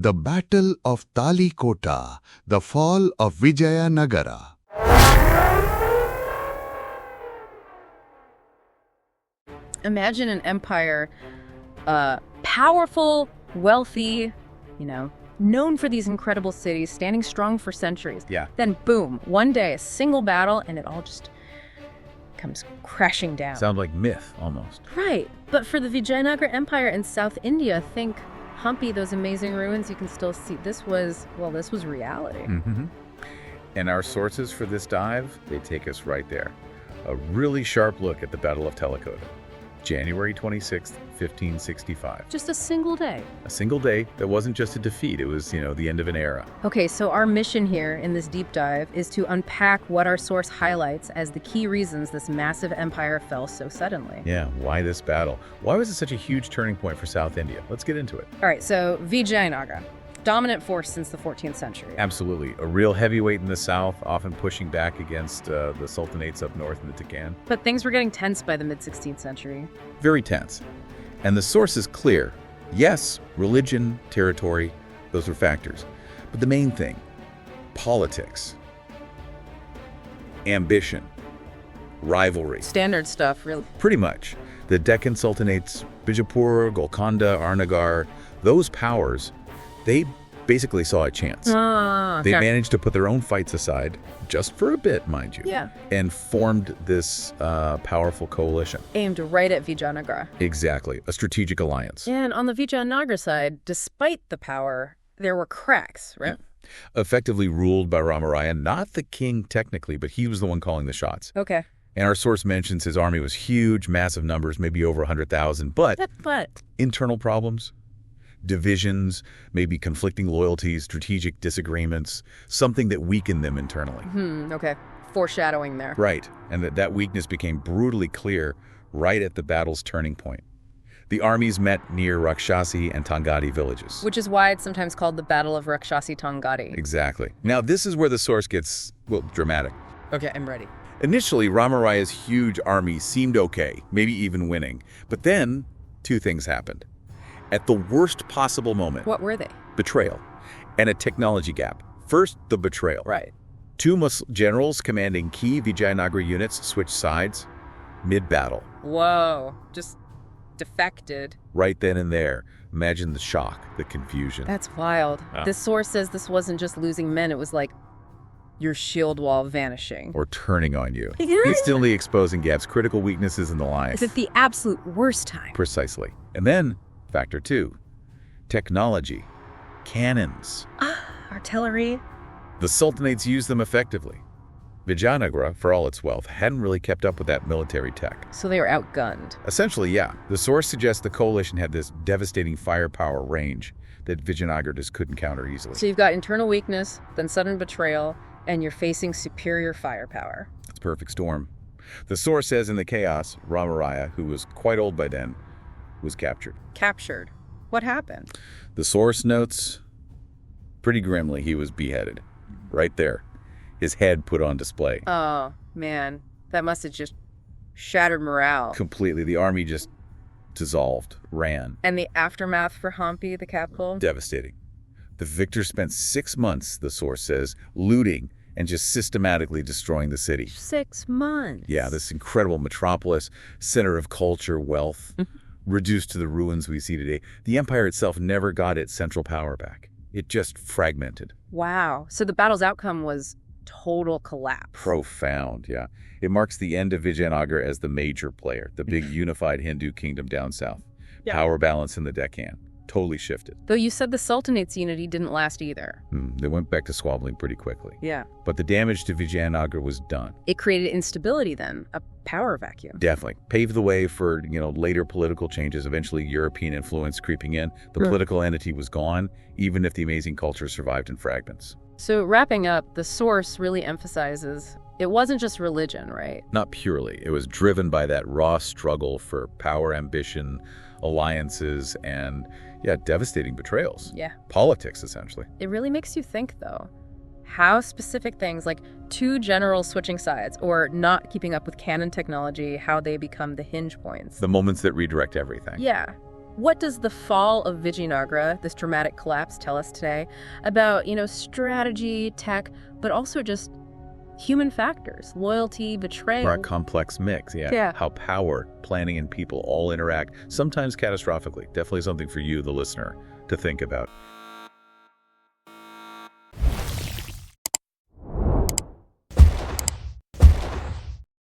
The Battle of Talikota, the fall of Vijayanagara. Imagine an empire, powerful, wealthy, known for these incredible cities, standing strong for centuries. Yeah. Then boom, one day, a single battle, and it all just comes crashing down. Sound like myth, almost. Right. But for the Vijayanagara Empire in South India, think Hampi, those amazing ruins you can still see. This was reality. Mm-hmm. And our sources for this dive, they take us right there. A really sharp look at the Battle of Talikota. January 26th, 1565. Just a single day. A single day that wasn't just a defeat, it was, the end of an era. Okay, so our mission here in this deep dive is to unpack what our source highlights as the key reasons this massive empire fell so suddenly. Yeah, why this battle? Why was it such a huge turning point for South India? Let's get into it. All right, so Vijayanagara. Dominant force since the 14th century. Absolutely. A real heavyweight in the south, often pushing back against the sultanates up north in the Deccan. But things were getting tense by the mid-16th century. Very tense. And the source is clear. Yes, religion, territory, those were factors. But the main thing, politics, ambition, rivalry. Standard stuff, really. Pretty much. The Deccan sultanates, Bijapur, Golconda, Arnagar, those powers, they basically saw a chance. They managed to put their own fights aside, just for a bit, mind you, and formed this powerful coalition. Aimed right at Vijayanagara. Exactly, a strategic alliance. And on the Vijayanagara side, despite the power, there were cracks, right? Effectively ruled by Ramaraya, not the king technically, but he was the one calling the shots. Okay. And our source mentions his army was huge, massive numbers, maybe over 100,000, but internal problems, divisions, maybe conflicting loyalties, strategic disagreements, something that weakened them internally. Okay. Foreshadowing there. Right. And that weakness became brutally clear right at the battle's turning point. The armies met near Rakshasi and Tangadi villages. Which is why it's sometimes called the Battle of Rakshasi Tangadi. Exactly. Now, this is where the source gets, dramatic. Okay, I'm ready. Initially, Ramaraya's huge army seemed okay, maybe even winning. But then, two things happened. At the worst possible moment. What were they? Betrayal and a technology gap. First, the betrayal. Right. Two generals commanding key Vijayanagara units switched sides mid-battle. Whoa. Just defected. Right then and there. Imagine the shock, the confusion. That's wild. This source says this wasn't just losing men. It was like your shield wall vanishing. Or turning on you. Instantly exposing gaps, critical weaknesses in the lines. It's at the absolute worst time. Precisely. And then, factor two, technology, cannons. Artillery. The sultanates used them effectively. Vijayanagara, for all its wealth, hadn't really kept up with that military tech. So they were outgunned. Essentially, yeah. The source suggests the coalition had this devastating firepower range that Vijayanagara just couldn't counter easily. So you've got internal weakness, then sudden betrayal, and you're facing superior firepower. It's a perfect storm. The source says in the chaos, Ramaraya, who was quite old by then, was captured. Captured? What happened? The source notes, pretty grimly, he was beheaded. Right there. His head put on display. Oh, man. That must have just shattered morale. Completely. The army just dissolved, ran. And the aftermath for Hampi, the capital? Devastating. The victors spent 6 months, the source says, looting and just systematically destroying the city. 6 months? Yeah, this incredible metropolis, center of culture, wealth, reduced to the ruins we see today. The empire itself never got its central power back. It just fragmented. Wow. So the battle's outcome was total collapse. Profound, yeah. It marks the end of Vijayanagara as the major player, the big unified Hindu kingdom down south. Yeah. Power balance in the Deccan. Totally shifted. Though you said the Sultanates' unity didn't last either. They went back to squabbling pretty quickly. Yeah. But the damage to Vijayanagara was done. It created instability then, a power vacuum. Definitely. Paved the way for, later political changes, eventually European influence creeping in. The political entity was gone, even if the amazing culture survived in fragments. So wrapping up, the source really emphasizes it wasn't just religion, right? Not purely. It was driven by that raw struggle for power, ambition, alliances, and, devastating betrayals. Yeah. Politics, essentially. It really makes you think, though, how specific things like two generals switching sides or not keeping up with canon technology, how they become the hinge points. The moments that redirect everything. Yeah. What does the fall of Vijayanagara, this dramatic collapse, tell us today about, strategy, tech, but also just human factors, loyalty, betrayal? Or a complex mix, Yeah. How power, planning, and people all interact, sometimes catastrophically. Definitely something for you, the listener, to think about.